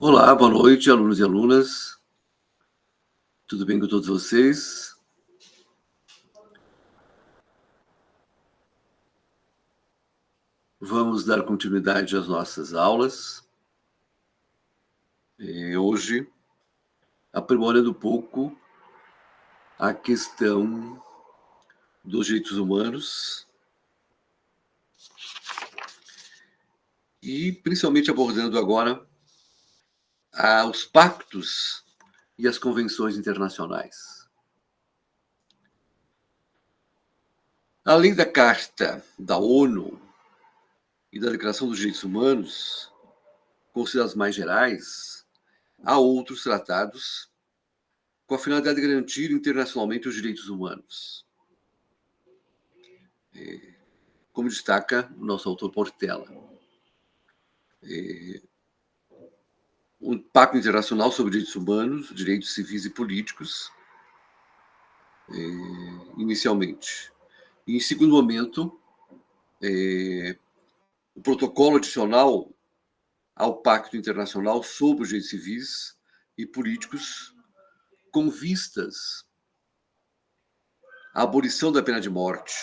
Olá, boa noite, alunos e alunas. Tudo bem com todos vocês? Vamos dar continuidade às nossas aulas. Hoje, aprimorando um pouco a questão dos direitos humanos e principalmente abordando agora os pactos e as convenções internacionais. Além da Carta da ONU e da Declaração dos Direitos Humanos, consideradas mais gerais, há outros tratados com a finalidade de garantir internacionalmente os direitos humanos, como destaca o nosso autor Portela. Um Pacto Internacional sobre Direitos Humanos, Direitos Civis e Políticos, inicialmente. E, em segundo momento, o protocolo adicional ao Pacto Internacional sobre os Direitos Civis e Políticos, com vistas à abolição da pena de morte.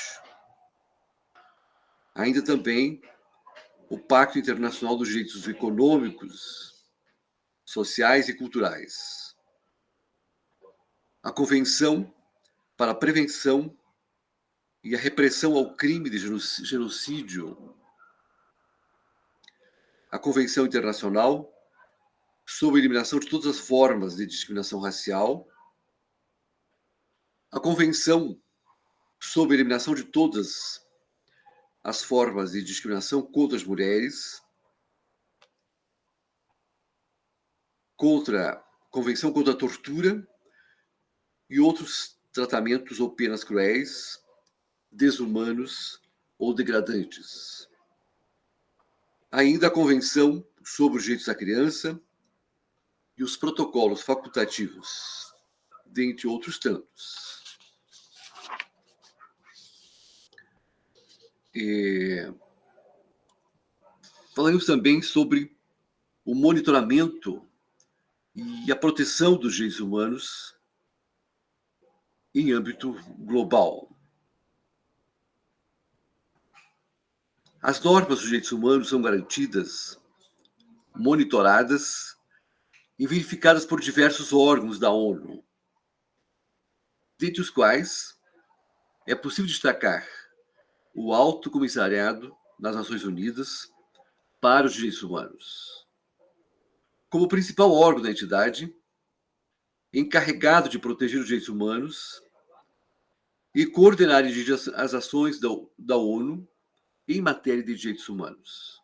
Ainda também o Pacto Internacional dos Direitos Econômicos, Sociais e Culturais. A Convenção para a Prevenção e a Repressão ao Crime de Genocídio. A Convenção Internacional sobre a Eliminação de todas as formas de discriminação racial. A Convenção sobre a Eliminação de todas as formas de discriminação contra as mulheres. Convenção contra a tortura e outros tratamentos ou penas cruéis, desumanos ou degradantes. Ainda a Convenção sobre os Direitos da Criança e os protocolos facultativos, dentre outros tantos. Falamos também sobre o monitoramento e a proteção dos direitos humanos em âmbito global. As normas dos direitos humanos são garantidas, monitoradas e verificadas por diversos órgãos da ONU, dentre os quais é possível destacar o Alto Comissariado das Nações Unidas para os Direitos Humanos, como principal órgão da entidade, encarregado de proteger os direitos humanos e coordenar e dirigir as ações da ONU em matéria de direitos humanos.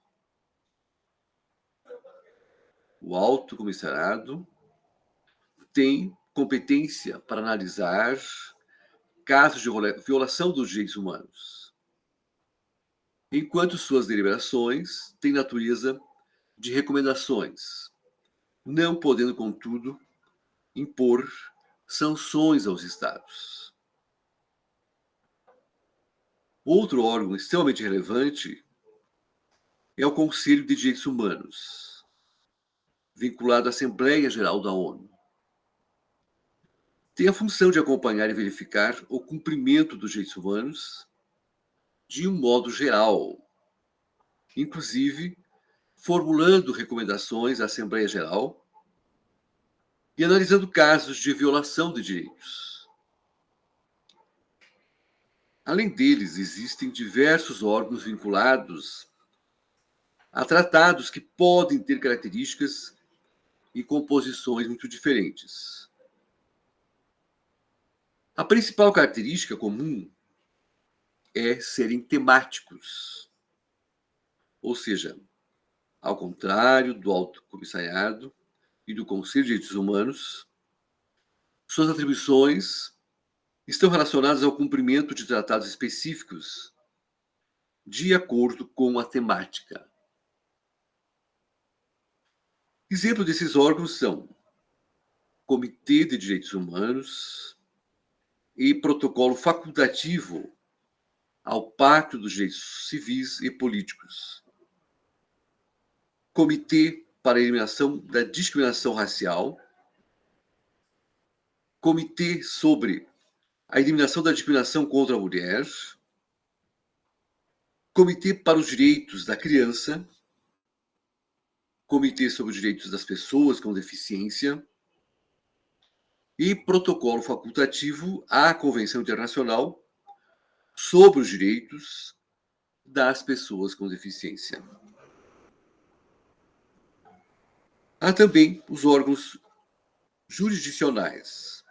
O Alto Comissariado tem competência para analisar casos de violação dos direitos humanos, enquanto suas deliberações têm natureza de recomendações, não podendo, contudo, impor sanções aos Estados. Outro órgão extremamente relevante é o Conselho de Direitos Humanos, vinculado à Assembleia Geral da ONU. Tem a função de acompanhar e verificar o cumprimento dos direitos humanos de um modo geral, inclusive formulando recomendações à Assembleia Geral e analisando casos de violação de direitos. Além deles, existem diversos órgãos vinculados a tratados que podem ter características e composições muito diferentes. A principal característica comum é serem temáticos, ou seja, ao contrário do Alto Comissariado e do Conselho de Direitos Humanos, suas atribuições estão relacionadas ao cumprimento de tratados específicos de acordo com a temática. Exemplos desses órgãos são Comitê de Direitos Humanos e Protocolo Facultativo ao Pacto dos Direitos Civis e Políticos, Comitê para a eliminação da discriminação racial, Comitê sobre a eliminação da discriminação contra a mulher, Comitê para os Direitos da Criança, Comitê sobre os Direitos das Pessoas com Deficiência e protocolo facultativo à Convenção Internacional sobre os Direitos das Pessoas com Deficiência. Há também os órgãos jurisdicionais.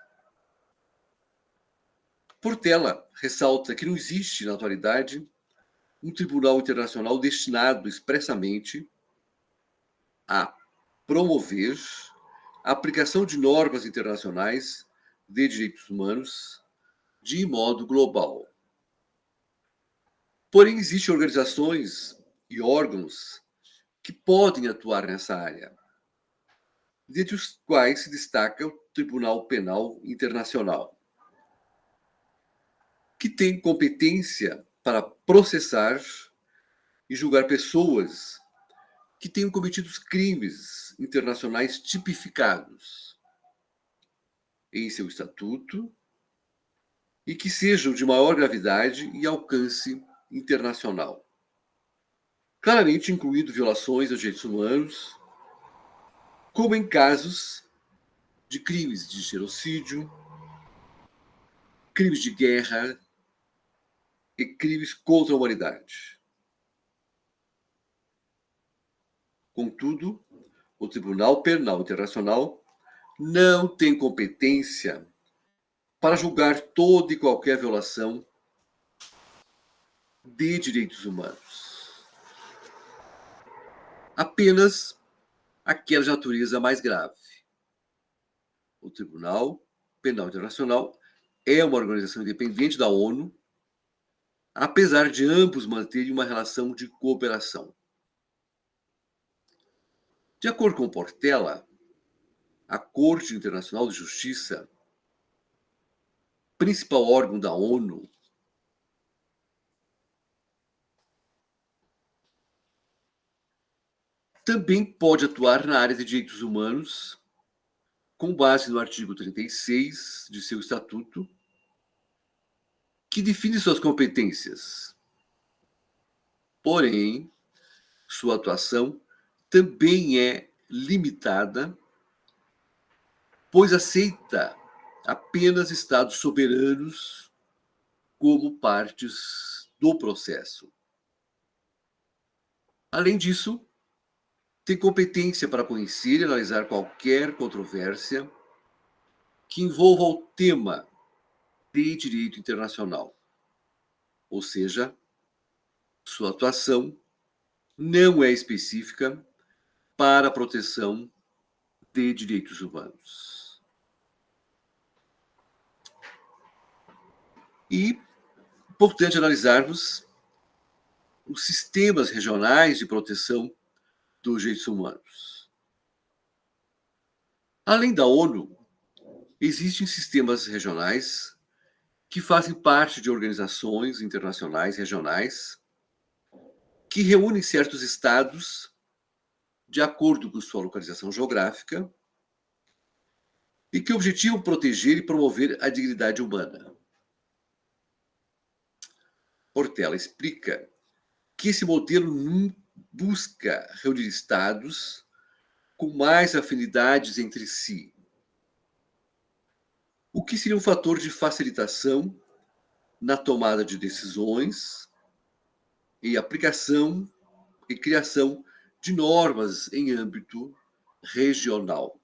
Portela ressalta que não existe, na atualidade, um tribunal internacional destinado expressamente a promover a aplicação de normas internacionais de direitos humanos de modo global. Porém, existem organizações e órgãos que podem atuar nessa área, dentre os quais se destaca o Tribunal Penal Internacional, que tem competência para processar e julgar pessoas que tenham cometido crimes internacionais tipificados em seu estatuto e que sejam de maior gravidade e alcance internacional. Claramente incluído violações aos direitos humanos, como em casos de crimes de genocídio, crimes de guerra e crimes contra a humanidade. Contudo, o Tribunal Penal Internacional não tem competência para julgar toda e qualquer violação de direitos humanos. Apenas aquela de natureza mais grave. O Tribunal Penal Internacional é uma organização independente da ONU, apesar de ambos manterem uma relação de cooperação. De acordo com Portela, a Corte Internacional de Justiça, principal órgão da ONU, também pode atuar na área de direitos humanos, com base no artigo 36 de seu estatuto, que define suas competências. Porém, sua atuação também é limitada, pois aceita apenas estados soberanos como partes do processo. Além disso, tem competência para conhecer e analisar qualquer controvérsia que envolva o tema de direito internacional. Ou seja, sua atuação não é específica para a proteção de direitos humanos. E, importante analisarmos os sistemas regionais de proteção dos direitos humanos. Além da ONU, existem sistemas regionais que fazem parte de organizações internacionais regionais que reúnem certos estados de acordo com sua localização geográfica e que objetivam proteger e promover a dignidade humana. Portela explica que esse modelo busca reunir estados com mais afinidades entre si, o que seria um fator de facilitação na tomada de decisões e aplicação e criação de normas em âmbito regional.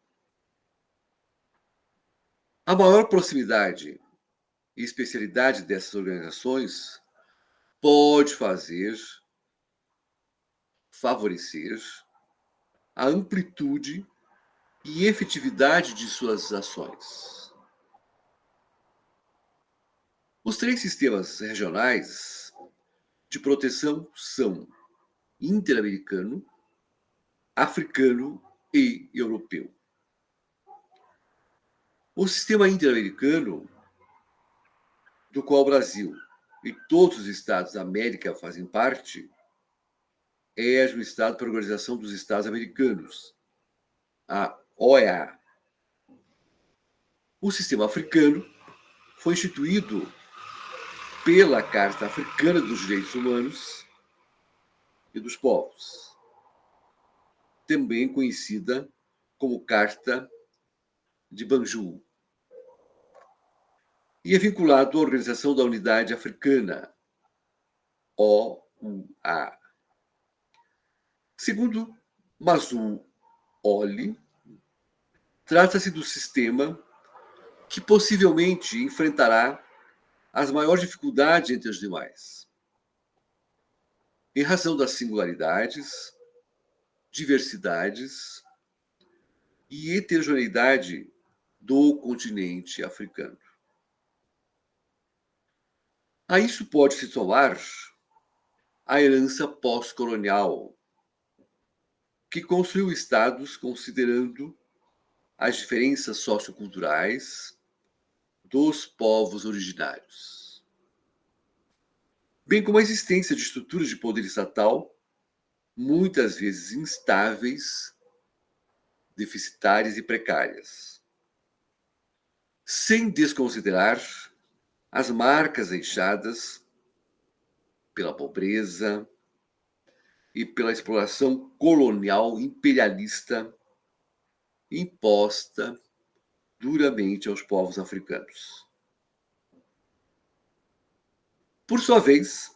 A maior proximidade e especialidade dessas organizações pode favorecer a amplitude e efetividade de suas ações. Os 3 sistemas regionais de proteção são interamericano, africano e europeu. O sistema interamericano, do qual o Brasil e todos os estados da América fazem parte, é administrado pela Organização dos Estados Americanos, a OEA. O sistema africano foi instituído pela Carta Africana dos Direitos Humanos e dos Povos, também conhecida como Carta de Banjul, e é vinculado à Organização da Unidade Africana, OUA. Segundo Mazrui Oli, trata-se do sistema que possivelmente enfrentará as maiores dificuldades entre os demais, em razão das singularidades, diversidades e heterogeneidade do continente africano. A isso pode se somar a herança pós-colonial, que construiu estados considerando as diferenças socioculturais dos povos originários, bem como a existência de estruturas de poder estatal muitas vezes instáveis, deficitárias e precárias, sem desconsiderar as marcas deixadas pela pobreza e pela exploração colonial imperialista imposta duramente aos povos africanos. Por sua vez,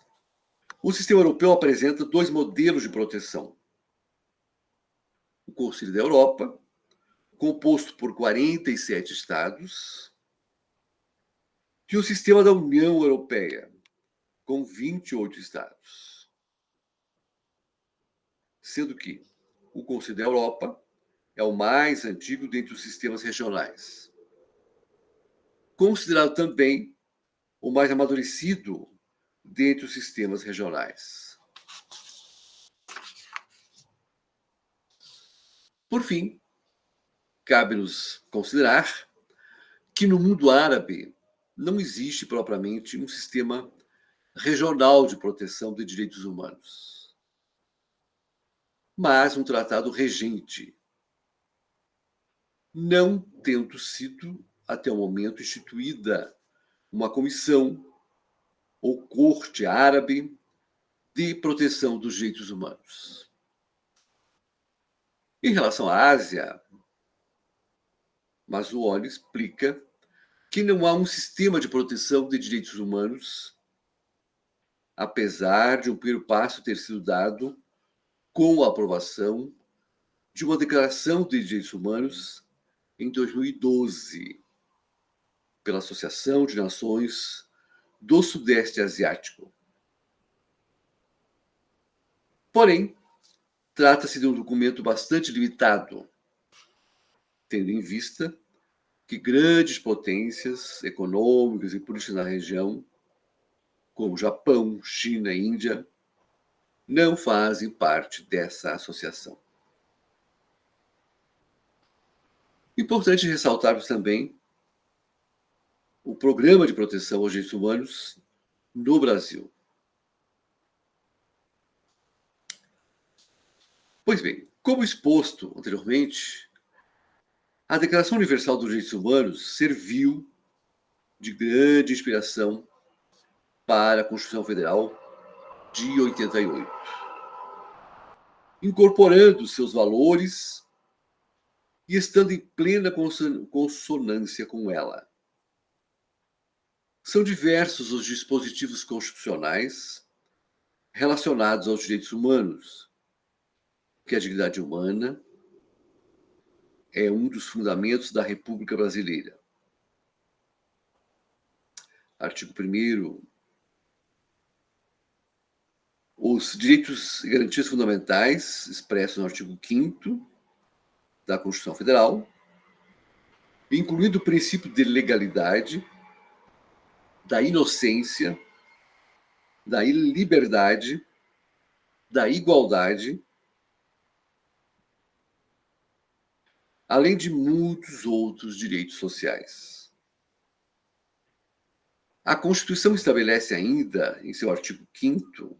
o sistema europeu apresenta dois modelos de proteção. O Conselho da Europa, composto por 47 estados, e o sistema da União Europeia, com 28 estados. Sendo que o Conselho da Europa é o mais antigo dentre os sistemas regionais, considerado também o mais amadurecido dentre os sistemas regionais. Por fim, cabe-nos considerar que no mundo árabe não existe propriamente um sistema regional de proteção de direitos humanos, mas um tratado regente, não tendo sido, até o momento, instituída uma comissão ou corte árabe de proteção dos direitos humanos. Em relação à Ásia, Mazrui explica que não há um sistema de proteção de direitos humanos, apesar de um primeiro passo ter sido dado com a aprovação de uma Declaração de Direitos Humanos em 2012 pela Associação de Nações do Sudeste Asiático. Porém, trata-se de um documento bastante limitado, tendo em vista que grandes potências econômicas e políticas na região, como Japão, China e Índia, não fazem parte dessa associação. Importante ressaltarmos também o Programa de Proteção aos Direitos Humanos no Brasil. Pois bem, como exposto anteriormente, a Declaração Universal dos Direitos Humanos serviu de grande inspiração para a Constituição Federal de 88, incorporando seus valores e estando em plena consonância com ela. São diversos os dispositivos constitucionais relacionados aos direitos humanos, que a dignidade humana é um dos fundamentos da República Brasileira. Artigo 1º. Os direitos e garantias fundamentais expressos no artigo 5º da Constituição Federal, incluindo o princípio de legalidade, da inocência, da liberdade, da igualdade, além de muitos outros direitos sociais. A Constituição estabelece ainda, em seu artigo 5º,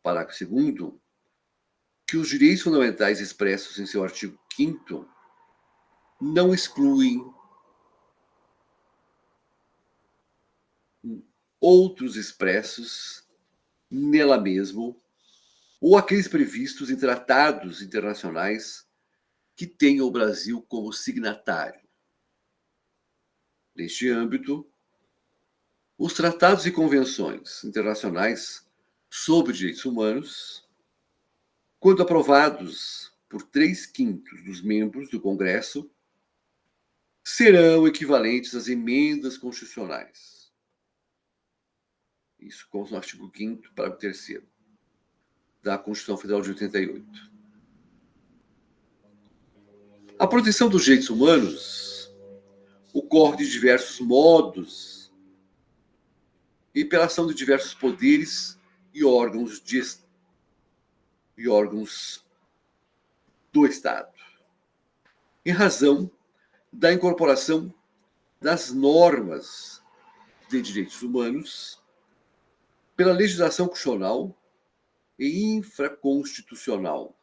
parágrafo 2º, que os direitos fundamentais expressos em seu artigo 5º não excluem outros expressos nela mesmo ou aqueles previstos em tratados internacionais que tenham o Brasil como signatário. Neste âmbito, os tratados e convenções internacionais sobre direitos humanos, quando aprovados por 3/5 dos membros do Congresso, serão equivalentes às emendas constitucionais. Isso consta no artigo 5º, parágrafo 3º, da Constituição Federal de 88. A proteção dos direitos humanos ocorre de diversos modos e pela ação de diversos poderes e órgãos do Estado, em razão da incorporação das normas de direitos humanos pela legislação constitucional e infraconstitucional.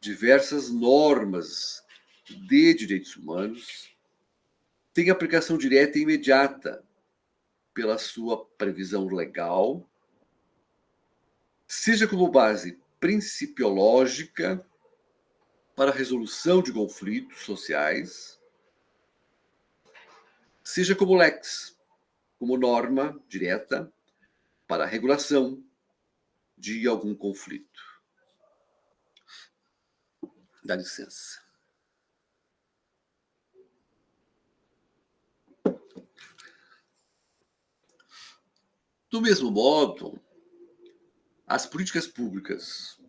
Diversas normas de direitos humanos têm aplicação direta e imediata pela sua previsão legal, seja como base principiológica para a resolução de conflitos sociais, seja como lex, como norma direta para a regulação de algum conflito. Dá licença. Do mesmo modo, as políticas públicas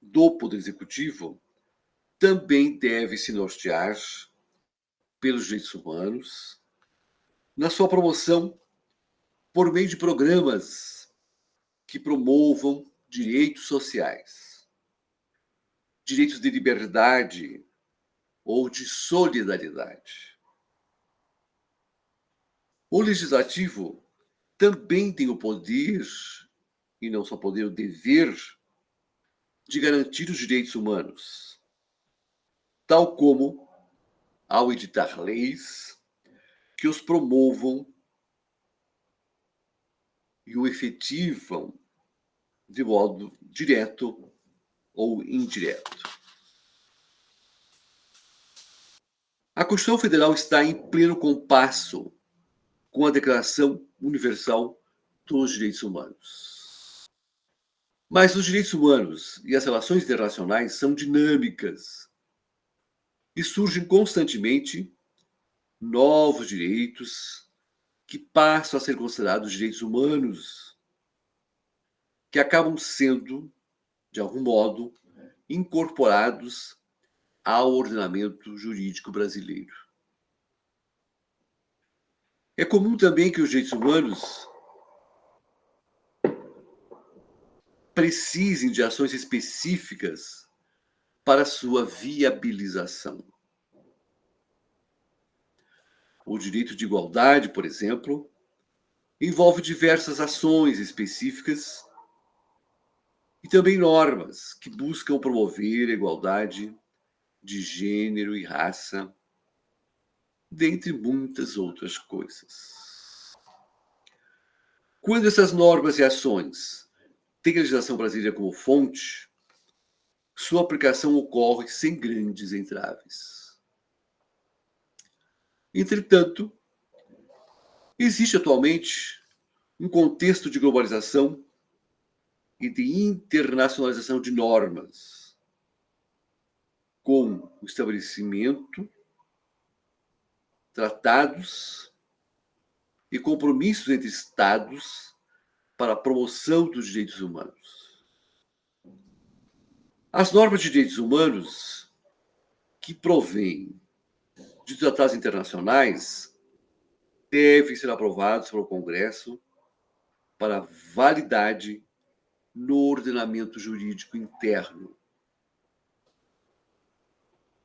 do Poder Executivo também devem se nortear pelos direitos humanos na sua promoção por meio de programas que promovam direitos sociais, direitos de liberdade ou de solidariedade. O legislativo também tem o poder, e não só poder, o dever, de garantir os direitos humanos, tal como ao editar leis que os promovam e o efetivam de modo direto ou indireto. A Constituição Federal está em pleno compasso com a Declaração Universal dos Direitos Humanos. Mas os direitos humanos e as relações internacionais são dinâmicas e surgem constantemente novos direitos que passam a ser considerados direitos humanos, que acabam sendo, de algum modo, incorporados ao ordenamento jurídico brasileiro. É comum também que os direitos humanos precisem de ações específicas para sua viabilização. O direito de igualdade, por exemplo, envolve diversas ações específicas e também normas que buscam promover a igualdade de gênero e raça, dentre muitas outras coisas. Quando essas normas e ações têm a legislação brasileira como fonte, sua aplicação ocorre sem grandes entraves. Entretanto, existe atualmente um contexto de globalização e de internacionalização de normas, com o estabelecimento, tratados e compromissos entre Estados para a promoção dos direitos humanos. As normas de direitos humanos que provêm de tratados internacionais devem ser aprovados pelo Congresso para validade no ordenamento jurídico interno.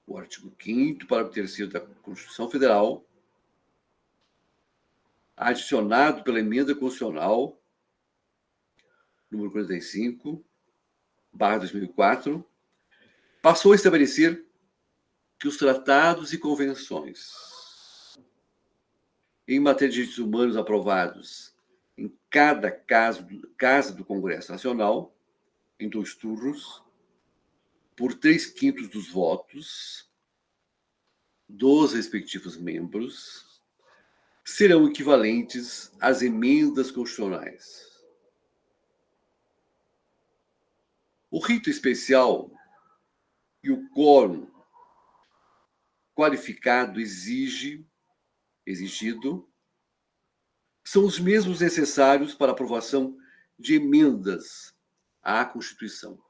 O artigo 5º, parágrafo 3º da Constituição Federal, adicionado pela emenda constitucional número 45/2004, passou a estabelecer que os tratados e convenções em matéria de direitos humanos aprovados em cada casa do Congresso Nacional, em 2 turnos, por 3/5 dos votos dos respectivos membros, serão equivalentes às emendas constitucionais. O rito especial e o quórum qualificado exigido são os mesmos necessários para a aprovação de emendas à Constituição.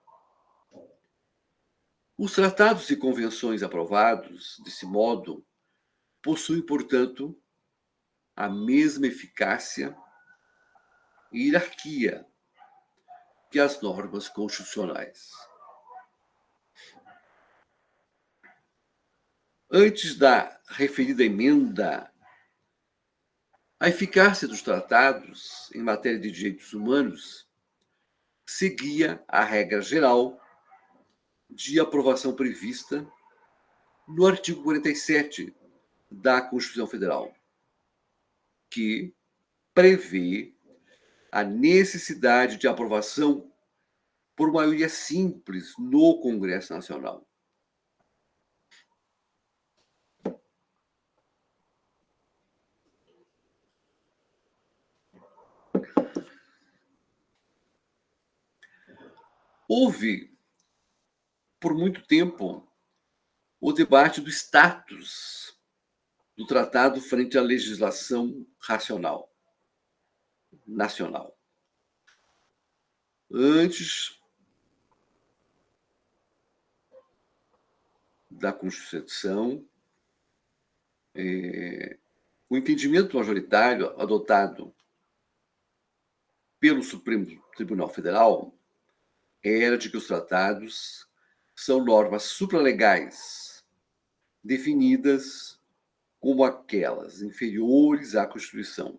Os tratados e convenções aprovados desse modo possuem, portanto, a mesma eficácia e hierarquia que as normas constitucionais. Antes da referida emenda, a eficácia dos tratados em matéria de direitos humanos seguia a regra geral de aprovação prevista no artigo 47 da Constituição Federal, que prevê a necessidade de aprovação por maioria simples no Congresso Nacional. Houve, por muito tempo, o debate do status do tratado frente à legislação nacional. Antes da Constituição, o entendimento majoritário adotado pelo Supremo Tribunal Federal era de que os tratados são normas supralegais definidas como aquelas inferiores à Constituição,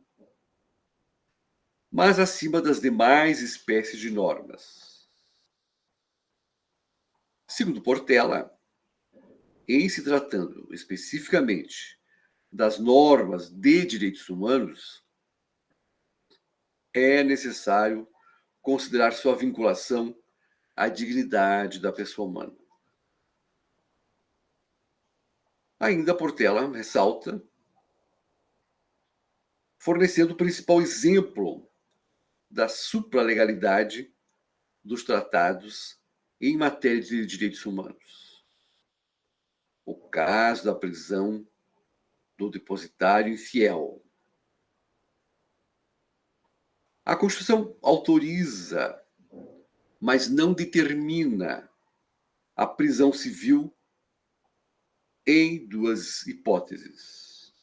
mas acima das demais espécies de normas. Segundo Portela, em se tratando especificamente das normas de direitos humanos, é necessário considerar sua vinculação à dignidade da pessoa humana. Ainda Portela ressalta, fornecendo o principal exemplo da supralegalidade dos tratados em matéria de direitos humanos. O caso da prisão do depositário infiel. A Constituição autoriza, mas não determina a prisão civil em 2 hipóteses.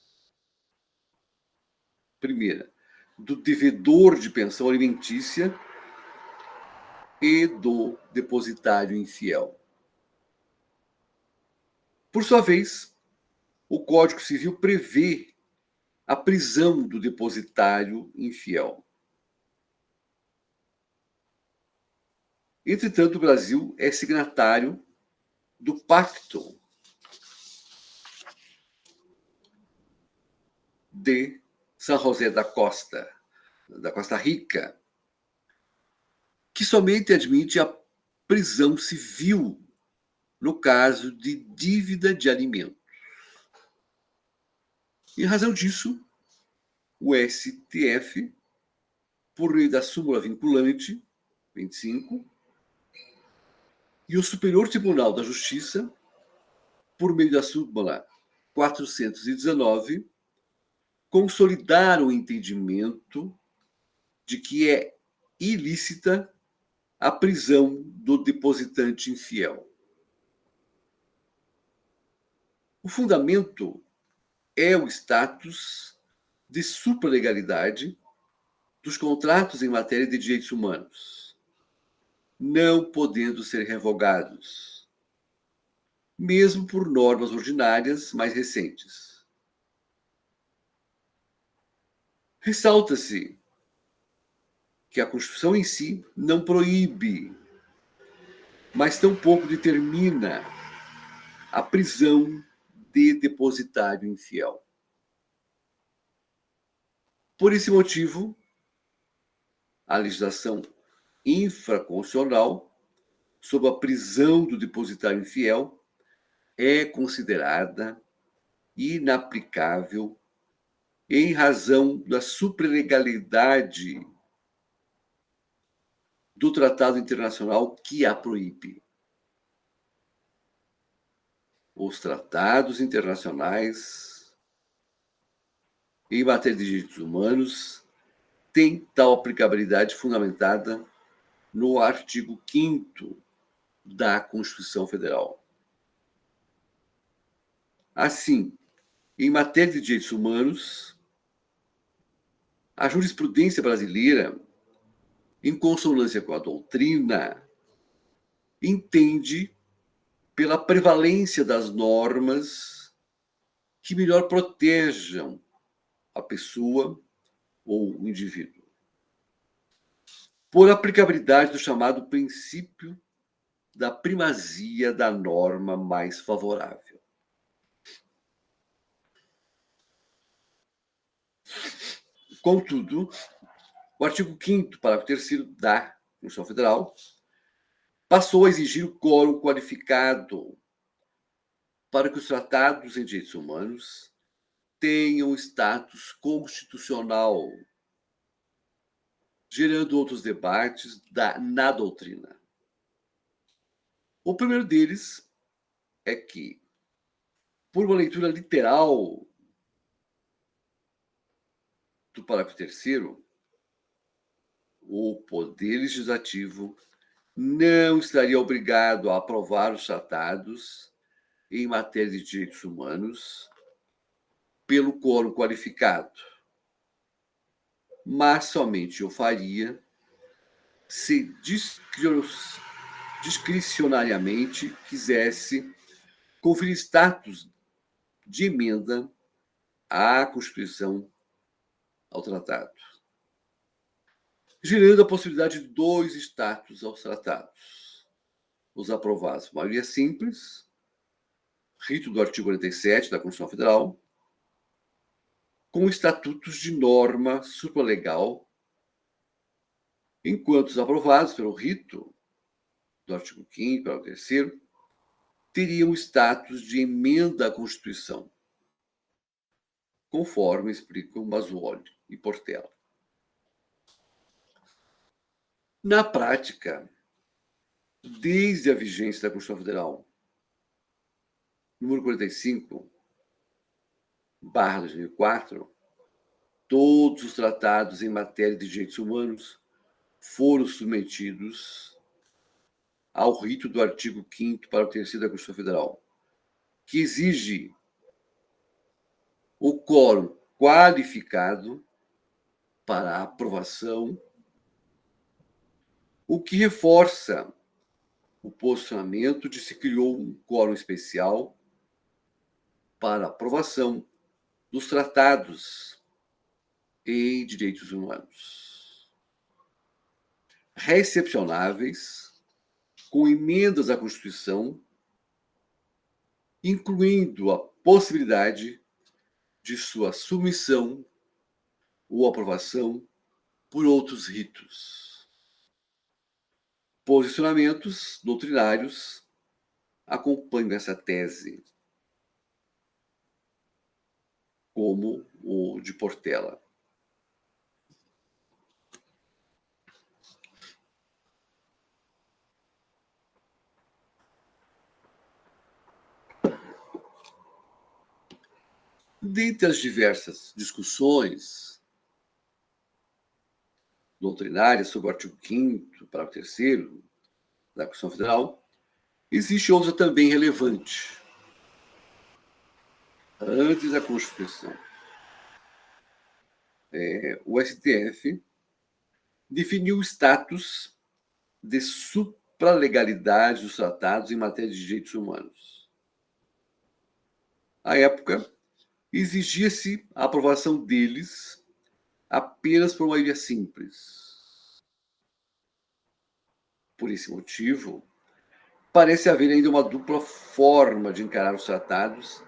Primeira, do devedor de pensão alimentícia e do depositário infiel. Por sua vez, o Código Civil prevê a prisão do depositário infiel. Entretanto, o Brasil é signatário do Pacto de São José da Costa Rica, que somente admite a prisão civil no caso de dívida de alimentos. Em razão disso, o STF, por meio da súmula vinculante 25, e o Superior Tribunal da Justiça, por meio da súmula 419, consolidaram o entendimento de que é ilícita a prisão do depositante infiel. O fundamento é o status de supralegalidade dos contratos em matéria de direitos humanos, não podendo ser revogados, mesmo por normas ordinárias mais recentes. Ressalta-se que a Constituição em si não proíbe mas tampouco determina a prisão de depositário infiel. Por esse motivo, a legislação infraconstitucional sobre a prisão do depositário infiel é considerada inaplicável em razão da supralegalidade do tratado internacional que a proíbe. Os tratados internacionais em matéria de direitos humanos têm tal aplicabilidade fundamentada no artigo 5º da Constituição Federal. Assim, em matéria de direitos humanos, a jurisprudência brasileira, em consonância com a doutrina, entende pela prevalência das normas que melhor protejam a pessoa ou o indivíduo. Por aplicabilidade do chamado princípio da primazia da norma mais favorável. Contudo, o artigo 5º, parágrafo 3º da Constituição Federal passou a exigir o quórum qualificado para que os tratados em direitos humanos tenham status constitucional, gerando outros debates na doutrina. O primeiro deles é que, por uma leitura literal do parágrafo 3º, o Poder Legislativo não estaria obrigado a aprovar os tratados em matéria de direitos humanos pelo quórum qualificado, mas somente o faria se discricionariamente quisesse conferir status de emenda à Constituição ao tratado, gerando a possibilidade de 2 status aos tratados: os aprovados por maioria simples, rito do artigo 47 da Constituição Federal, com estatutos de norma supralegal, enquanto os aprovados pelo rito do artigo 5º, parágrafo 3º, teriam status de emenda à Constituição, conforme explicam Mazzoli e Portela. Na prática, desde a vigência da Constituição Federal, número 45/2004, todos os tratados em matéria de direitos humanos foram submetidos ao rito do artigo 5º, parágrafo 3º da Constituição Federal, que exige o quórum qualificado para a aprovação, o que reforça o posicionamento de se criou um quórum especial para aprovação dos tratados em direitos humanos, recepcionáveis com emendas à Constituição, incluindo a possibilidade de sua submissão ou aprovação por outros ritos. Posicionamentos doutrinários acompanham essa tese, como o de Portela. Dentre as diversas discussões doutrinárias sobre o artigo 5º, parágrafo 3º da Constituição Federal, existe outra também relevante. Antes da Constituição, o STF definiu o status de supralegalidade dos tratados em matéria de direitos humanos. À época, exigia-se a aprovação deles apenas por maioria simples. Por esse motivo, parece haver ainda uma dupla forma de encarar os tratados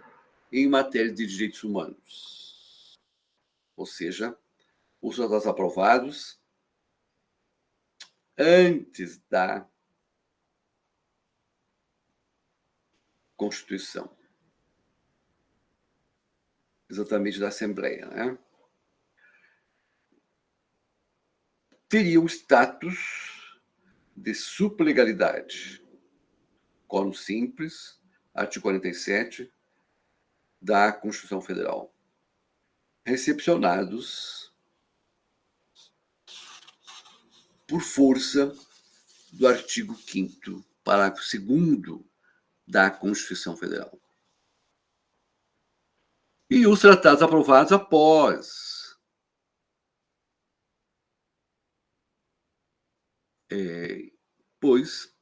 em matéria de direitos humanos. Ou seja, os tratados aprovados antes da Constituição, exatamente da Assembleia, né? Teriam status de supralegalidade. Quórum simples, artigo 47 da Constituição Federal. Recepcionados por força do artigo 5º, parágrafo 2º da Constituição Federal. E os tratados aprovados após pois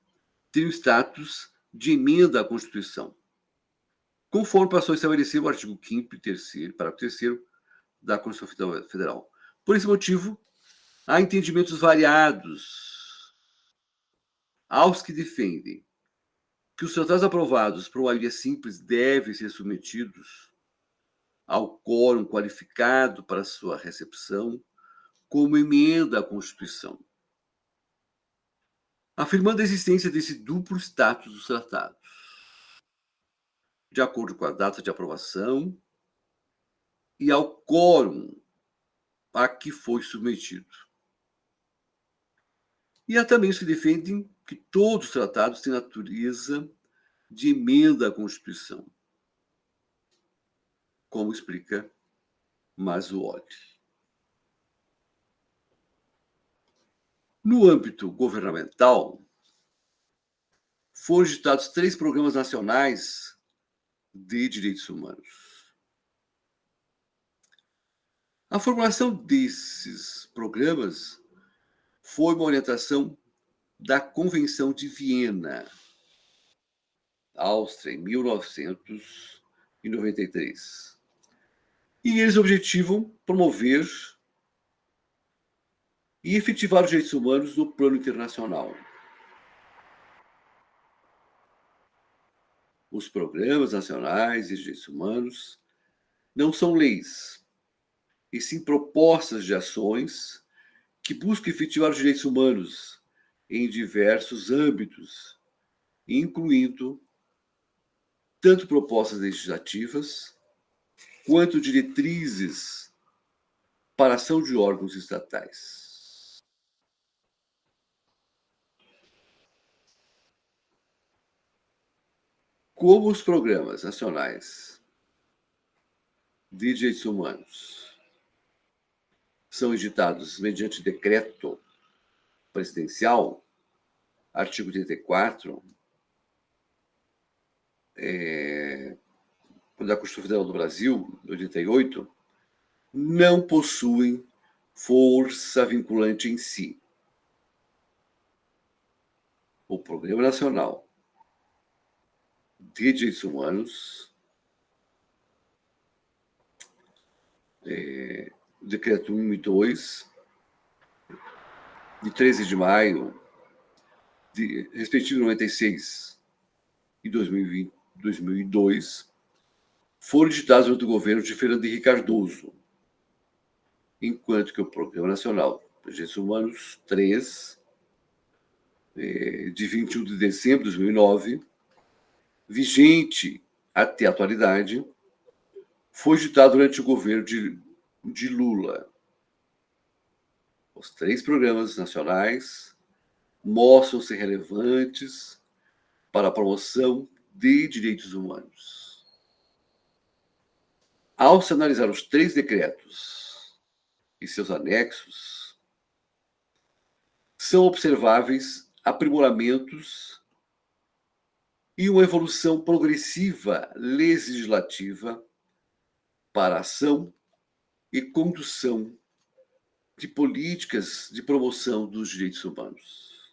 tem o status de emenda à Constituição, conforme passou a estabelecer o artigo 5º e 3º, parágrafo 3º da Constituição Federal. Por esse motivo, há entendimentos variados aos que defendem que os tratados aprovados por maioria simples devem ser submetidos ao quórum qualificado para sua recepção como emenda à Constituição, afirmando a existência desse duplo status dos tratados, de acordo com a data de aprovação e ao quórum a que foi submetido. E há também os que defendem que todos os tratados têm natureza de emenda à Constituição, como explica Mazzuoli. No âmbito governamental, foram editados 3 programas nacionais de direitos humanos. A formulação desses programas foi uma orientação da Convenção de Viena, Áustria, em 1993. E eles objetivam promover e efetivar os direitos humanos no plano internacional. Os programas nacionais de direitos humanos não são leis, e sim propostas de ações que buscam efetivar os direitos humanos em diversos âmbitos, incluindo tanto propostas legislativas quanto diretrizes para a ação de órgãos estatais. Como os programas nacionais de direitos humanos são editados mediante decreto presidencial, artigo 34, da Constituição Federal do Brasil, de 88, não possuem força vinculante em si. O Programa Nacional de Direitos Humanos, Decreto 1 e 2, de 13 de maio, de respectivo 96 e 2002, foram editados durante o governo de Fernando Henrique Cardoso, enquanto que o Programa Nacional de Direitos Humanos 3, de 21 de dezembro de 2009, vigente até a atualidade, foi editado durante o governo de Lula. Os 3 programas nacionais mostram-se relevantes para a promoção de direitos humanos. Ao se analisar os 3 decretos e seus anexos, são observáveis aprimoramentos e uma evolução progressiva legislativa para a ação e condução de políticas de promoção dos direitos humanos.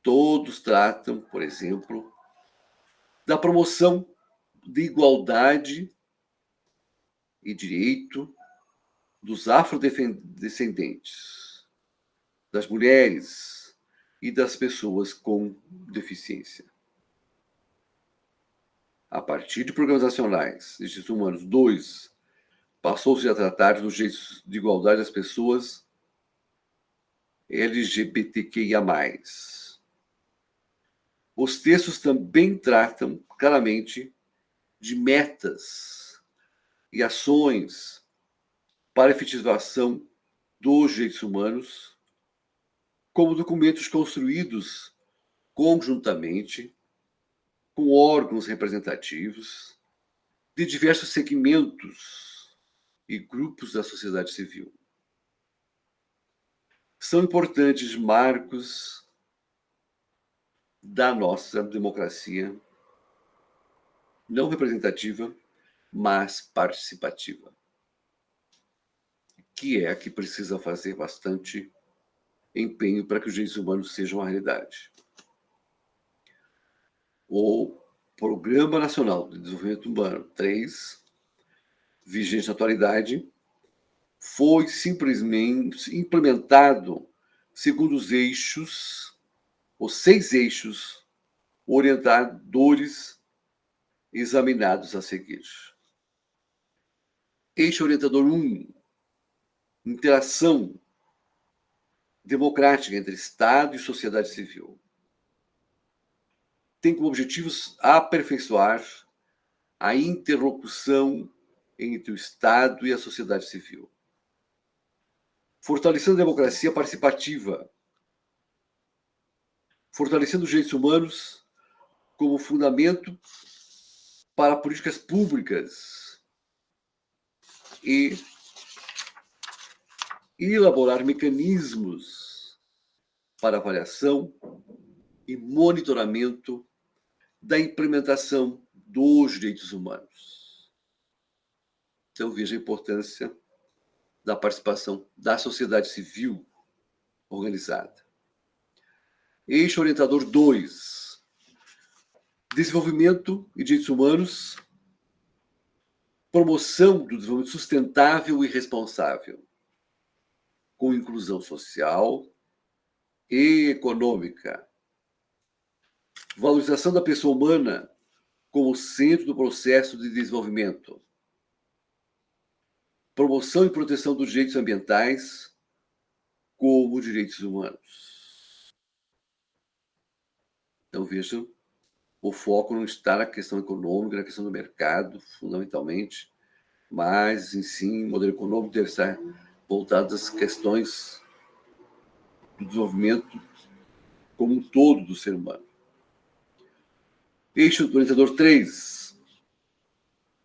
Todos tratam, por exemplo, da promoção de igualdade e direito dos afrodescendentes, das mulheres, e das pessoas com deficiência. A partir de programas nacionais de direitos humanos 2, passou-se a tratar dos direitos de igualdade das pessoas LGBTQIA+. Os textos também tratam claramente de metas e ações para a efetivação dos direitos humanos, como documentos construídos conjuntamente com órgãos representativos de diversos segmentos e grupos da sociedade civil. São importantes marcos da nossa democracia, não representativa, mas participativa, que é a que precisa fazer bastante empenho para que os direitos humanos sejam uma realidade. O Programa Nacional de Desenvolvimento Humano 3, vigente na atualidade, foi simplesmente implementado segundo os 6 eixos orientadores examinados a seguir. Eixo orientador 1, interação democrática entre Estado e sociedade civil. Tem como objetivos aperfeiçoar a interlocução entre o Estado e a sociedade civil, fortalecendo a democracia participativa, fortalecendo os direitos humanos como fundamento para políticas públicas e elaborar mecanismos para avaliação e monitoramento da implementação dos direitos humanos. Então, veja a importância da participação da sociedade civil organizada. Eixo orientador 2, desenvolvimento e direitos humanos, promoção do desenvolvimento sustentável e responsável, com inclusão social e econômica, valorização da pessoa humana como centro do processo de desenvolvimento, promoção e proteção dos direitos ambientais como direitos humanos. Então, vejam, o foco não está na questão econômica, na questão do mercado, fundamentalmente, mas, em si, o modelo econômico deve estar voltado às questões do desenvolvimento como um todo do ser humano. Eixo orientador 3,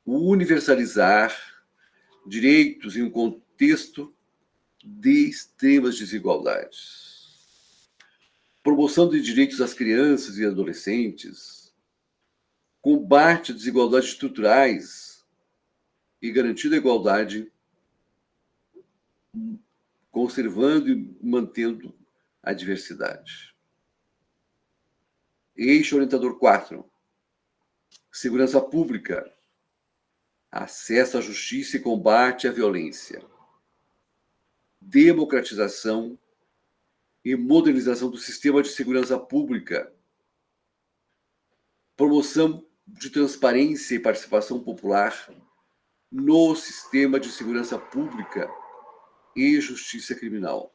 universalizar direitos em um contexto de extremas desigualdades. Promoção de direitos das crianças e adolescentes, combate às desigualdades estruturais e garantindo a igualdade, conservando e mantendo a diversidade. Eixo orientador 4, segurança pública, acesso à justiça e combate à violência, democratização e modernização do sistema de segurança pública, promoção de transparência e participação popular no sistema de segurança pública e justiça criminal,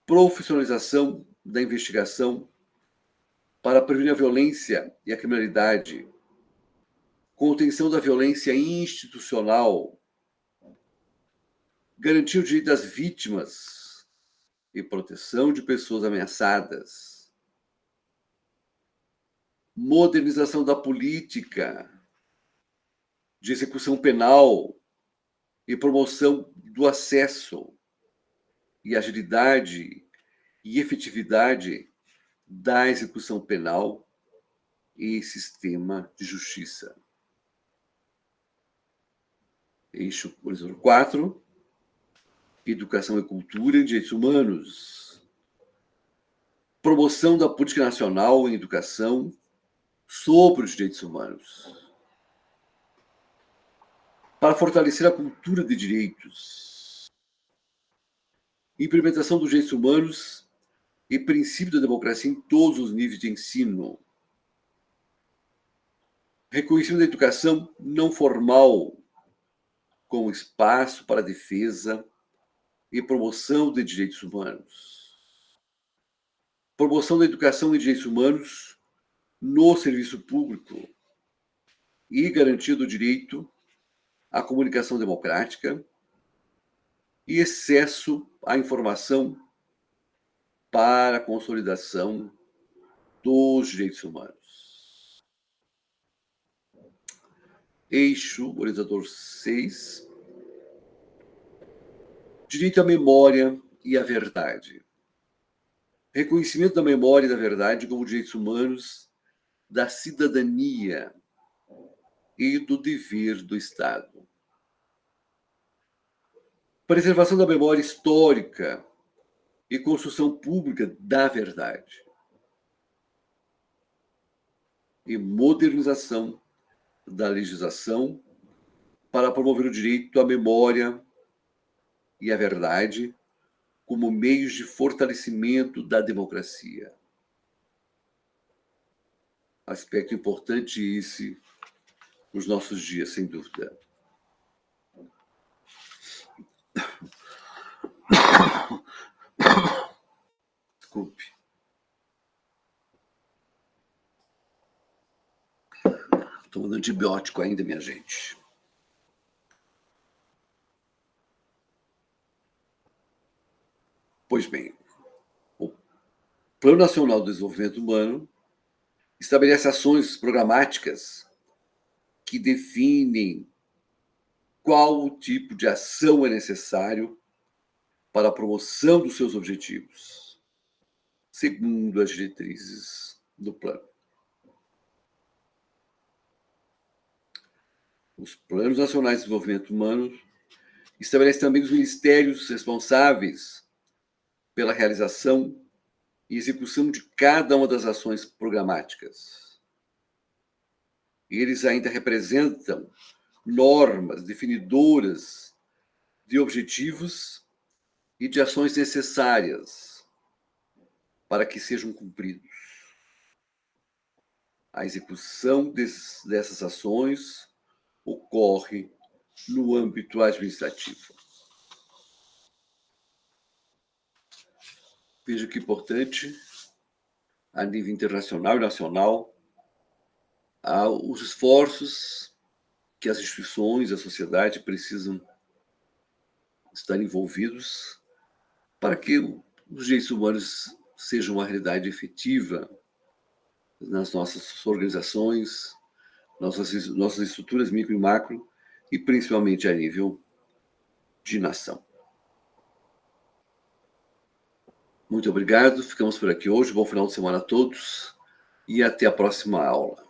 profissionalização da investigação para prevenir a violência e a criminalidade, contenção da violência institucional, garantir o direito das vítimas e proteção de pessoas ameaçadas, modernização da política de execução penal e promoção do acesso e agilidade e efetividade da execução penal e sistema de justiça. Eixo horizontal 4, educação e cultura e direitos humanos. Promoção da política nacional em educação sobre os direitos humanos. Para fortalecer a cultura de direitos. Implementação dos direitos humanos e princípio da democracia em todos os níveis de ensino. Reconhecimento da educação não formal como espaço para a defesa e promoção de direitos humanos. Promoção da educação e direitos humanos no serviço público e garantia do direito à comunicação democrática e acesso à informação para a consolidação dos direitos humanos. Eixo orientador 6. Direito à memória e à verdade. Reconhecimento da memória e da verdade como direitos humanos da cidadania e do dever do Estado. Preservação da memória histórica e construção pública da verdade. E modernização da legislação para promover o direito à memória e à verdade como meios de fortalecimento da democracia. Aspecto importante esse nos nossos dias, sem dúvida. Desculpe. Tomando antibiótico ainda, minha gente. Pois bem, o Plano Nacional de Desenvolvimento Humano estabelece ações programáticas que definem qual tipo de ação é necessário para a promoção dos seus objetivos, segundo as diretrizes do plano. Os Planos Nacionais de Desenvolvimento Humano estabelecem também os ministérios responsáveis pela realização e execução de cada uma das ações programáticas. Eles ainda representam normas definidoras de objetivos e de ações necessárias para que sejam cumpridos. A execução dessas ações ocorre no âmbito administrativo. Veja que importante, a nível internacional e nacional, há os esforços que as instituições, a sociedade precisam estar envolvidos para que os direitos humanos sejam uma realidade efetiva nas nossas organizações, nossas estruturas micro e macro, e principalmente a nível de nação. Muito obrigado, ficamos por aqui hoje, bom final de semana a todos e até a próxima aula.